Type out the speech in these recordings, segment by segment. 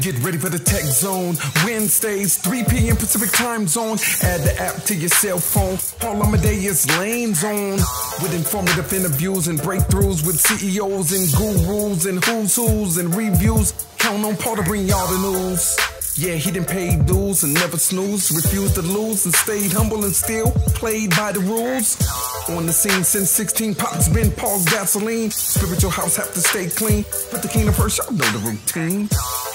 Get ready for the Techzone. Wednesdays, 3 p.m. Pacific time zone. Add the app to your cell phone. Paul Amadeus Lane Zone. With informative interviews and breakthroughs with CEOs and gurus and who's and reviews. Count on Paul to bring y'all the news. Yeah, he done paid dues and never snooze. Refused to lose and stayed humble and still played by the rules. On the scene since 16, Pop's been Paul's gasoline. Spiritual house have to stay clean. Put the kingdom first, y'all know the routine.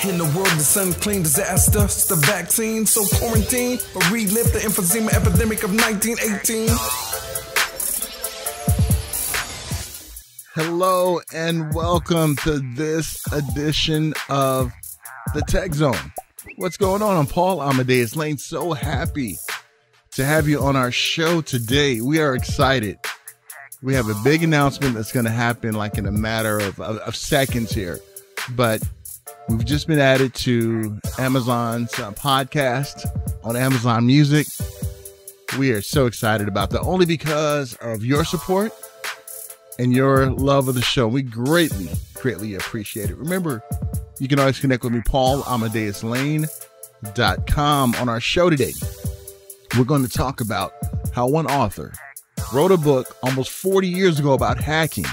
In the world, the sun clean disaster. It's the vaccine, so quarantine. Or relive the emphysema epidemic of 1918. Hello and welcome to this edition of the Techzone. What's going on? I'm Paul Amadeus Lane. So happy to have you on our show today. We are excited. We have a big announcement that's going to happen like in a matter of seconds here. But we've just been added to Amazon's podcast on Amazon Music. We are so excited about that, only because of your support and your love of the show. We greatly appreciate it. Remember, you can always connect with me, PaulAmadeusLane.com. On our show today, we're going to talk about how one author wrote a book almost 40 years ago about hacking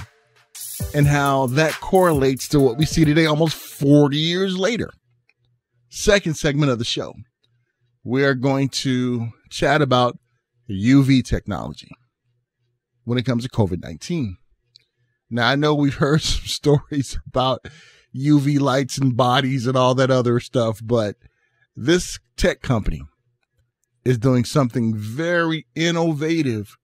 and how that correlates to what we see today almost 40 years later. Second segment of the show, we are going to chat about UV technology when it comes to COVID-19. Now, I know we've heard some stories about UV lights and bodies and all that other stuff, but this tech company is doing something very innovative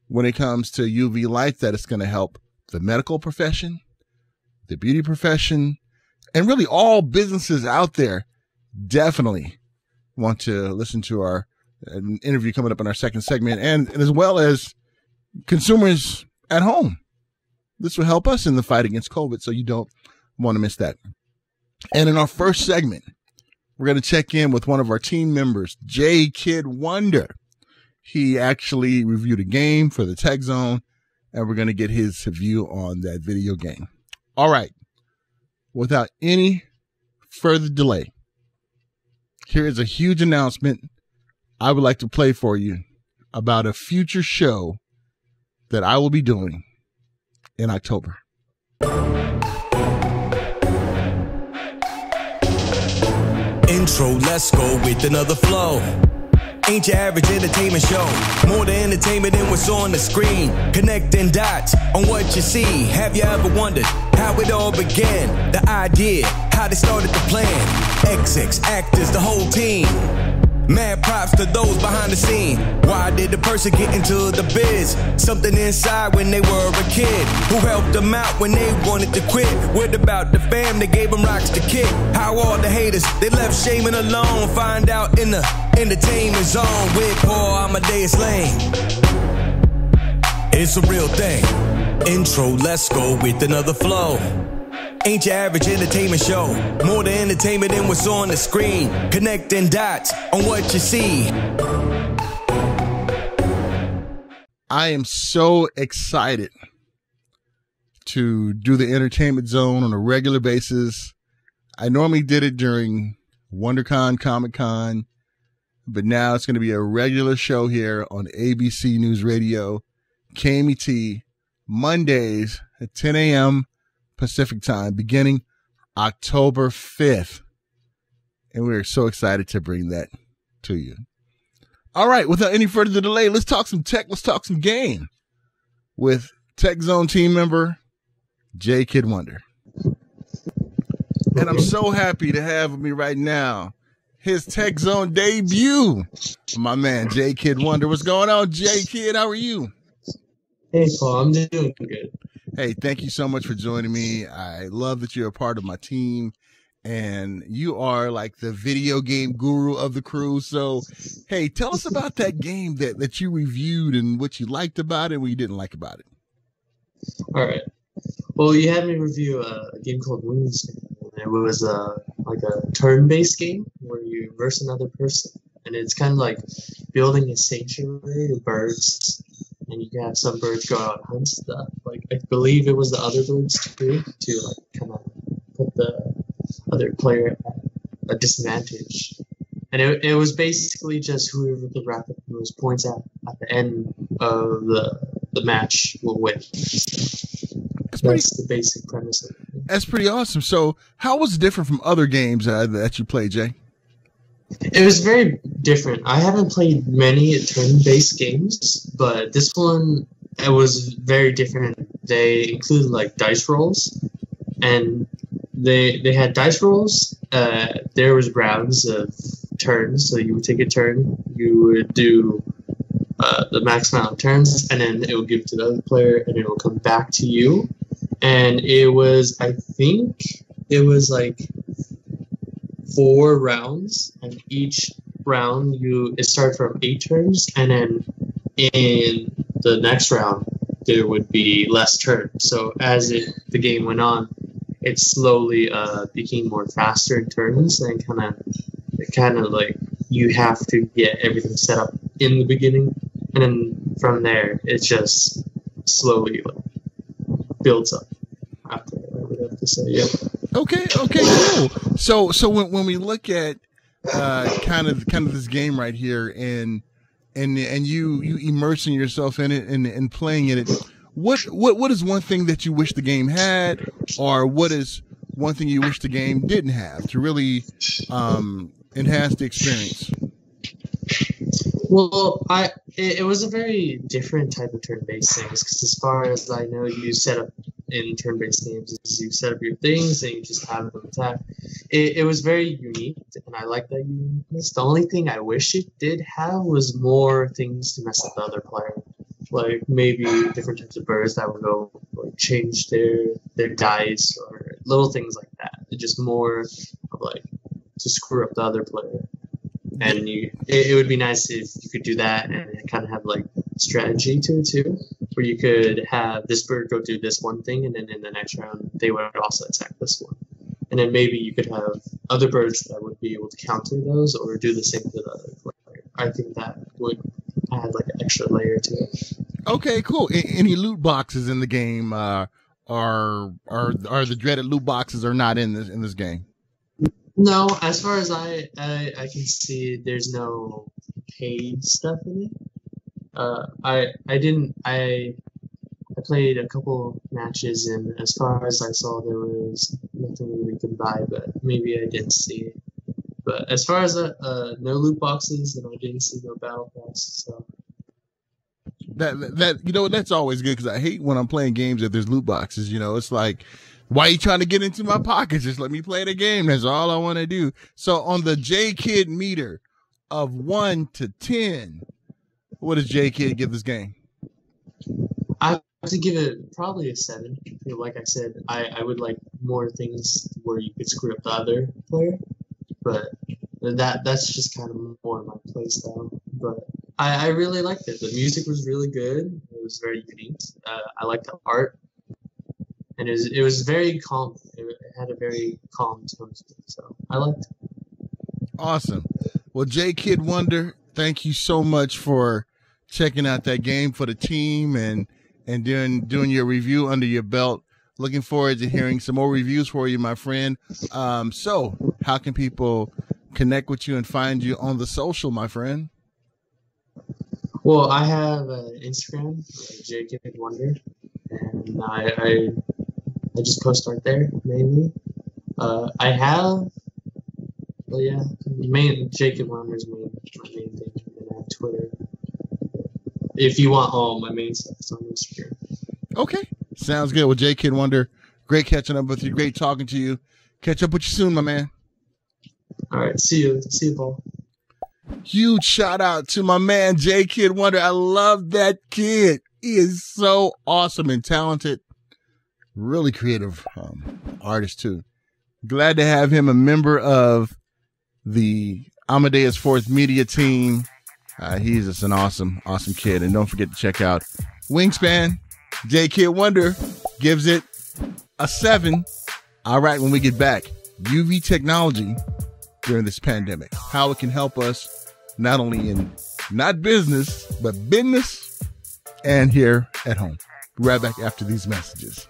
when it comes to UV lights that is going to help the medical profession, the beauty profession, and really all businesses out there. Definitely want to listen to our interview coming up in our second segment, and as well as consumers at home. This will help us in the fight against COVID, so you don't want to miss that. And in our first segment, we're going to check in with one of our team members, Kid Wonder. He actually reviewed a game for the Techzone, and we're going to get his view on that video game. All right. Without any further delay, here is a huge announcement I would like to play for you about a future show that I will be doing in October. Intro, let's go with another flow. Ain't your average entertainment show. More than entertainment than what's on the screen. Connecting dots on what you see. Have you ever wondered how it all began? The idea, how they started the plan. XX, actors, the whole team. Mad props to those behind the scene. Why did the person get into the biz? Something inside when they were a kid. Who helped them out when they wanted to quit? What about the fam that gave them rocks to kick? How all the haters, they left shaming alone. Find out in the entertainment zone with Paul Amadeus Lane. It's a real thing. Intro, let's go with another flow. Ain't your average entertainment show. More than entertainment than what's on the screen. Connecting dots on what you see. I am so excited to do the Entertainment Zone on a regular basis. I normally did it during WonderCon, Comic-Con, but now it's going to be a regular show here on ABC News Radio, KMET, Mondays at 10 a.m. Pacific time, beginning October 5th. And we're so excited to bring that to you. All right, without any further delay, let's talk some tech, let's talk some game with Techzone team member Kid Wonder. And I'm so happy to have with me right now his Techzone debut, my man Kid Wonder. What's going on, Kid? How are you? Hey, Paul, I'm doing good. Hey, thank you so much for joining me. I love that you're a part of my team, and you are like the video game guru of the crew. So, hey, tell us about that game that you reviewed and what you liked about it and what you didn't like about it. All right. Well, you had me review a game called Wingspan. It was like a turn-based game where you immerse another person, and it's kind of like building a sanctuary of birds. And you can have some birds go out and hunt stuff. Like, I believe it was the other birds too, to like kind of put the other player at a disadvantage. And it was basically just whoever could rack up the most points at the end of the match will win. That's the basic premise of it. That's pretty awesome. So how was it different from other games that you played, Jay? It was very different. I haven't played many turn-based games, but this one, it was very different. They included like dice rolls, and they had dice rolls. There was rounds of turns, so you would take a turn, you would do the max amount of turns, and then it will give it to the other player, and it will come back to you. And it was, I think, it was like 4 rounds, and each round it started from 8 turns, and then in the next round there would be less turns. So as the game went on, it slowly became more faster in turns, and kind of like you have to get everything set up in the beginning, and then from there it just slowly builds up after, I would have to say. Yeah. Okay, cool. So when we look at kind of this game right here, and you immersing yourself in it and playing in it, what is one thing that you wish the game had, or what is one thing you wish the game didn't have to really enhance the experience? Well, it was a very different type of turn-based things, because as far as I know, you set up in turn-based games is you set up your things and you just have them attack. It was very unique, and I like that uniqueness. The only thing I wish it did have was more things to mess up the other player, like maybe different types of birds that would go like change their dice, or little things like that. Just more of like to screw up the other player. And it would be nice if you could do that and kind of have like strategy to it too, where you could have this bird go do this one thing, and then in the next round they would also attack this one. And then maybe you could have other birds that would be able to counter those or do the same to the other player. I think that would add like an extra layer to it. Okay, cool. Any loot boxes in the game are the dreaded loot boxes are not in this game? No, as far as I can see, there's no paid stuff in it. I played a couple matches, and as far as I saw, there was nothing really you could buy, but maybe I didn't see it. But as far as no loot boxes, and I didn't see no battle pass, so. That that's always good, because I hate when I'm playing games that there's loot boxes. It's like, why are you trying to get into my pockets? Just let me play the game. That's all I want to do. So on the J Kid meter of 1 to 10, what does J Kid give this game? I have to give it probably a 7. Like I said, I would like more things where you could screw up the other player, but that's just kind of more my play style. But I really liked it. The music was really good. It was very unique. I liked the art. And it was very calm. It had a very calm tone to it, so I liked it. Awesome. Well, J Kid Wonder, thank you so much for checking out that game for the team and doing your review under your belt. Looking forward to hearing some more reviews for you, my friend. So how can people connect with you and find you on the social, my friend? Well, I have Instagram, J Kid Wonder, and I just post art there mainly. I have, Jacob Wonder's my main thing, and I have Twitter. If you want all my main stuff, it's on Instagram. Okay, sounds good. Well, J Kid Wonder, great catching up with you. Great talking to you. Catch up with you soon, my man. All right, see you, Paul. Huge shout out to my man J Kid Wonder. I love that kid. He is so awesome and talented. Really creative artist too. Glad to have him a member of the Amadeus Fourth Media team. He's just an awesome kid. And don't forget to check out Wingspan. J Kid Wonder gives it a 7. All right, when we get back, UV technology during this pandemic, how it can help us not only in not business, but business and here at home. Be right back after these messages.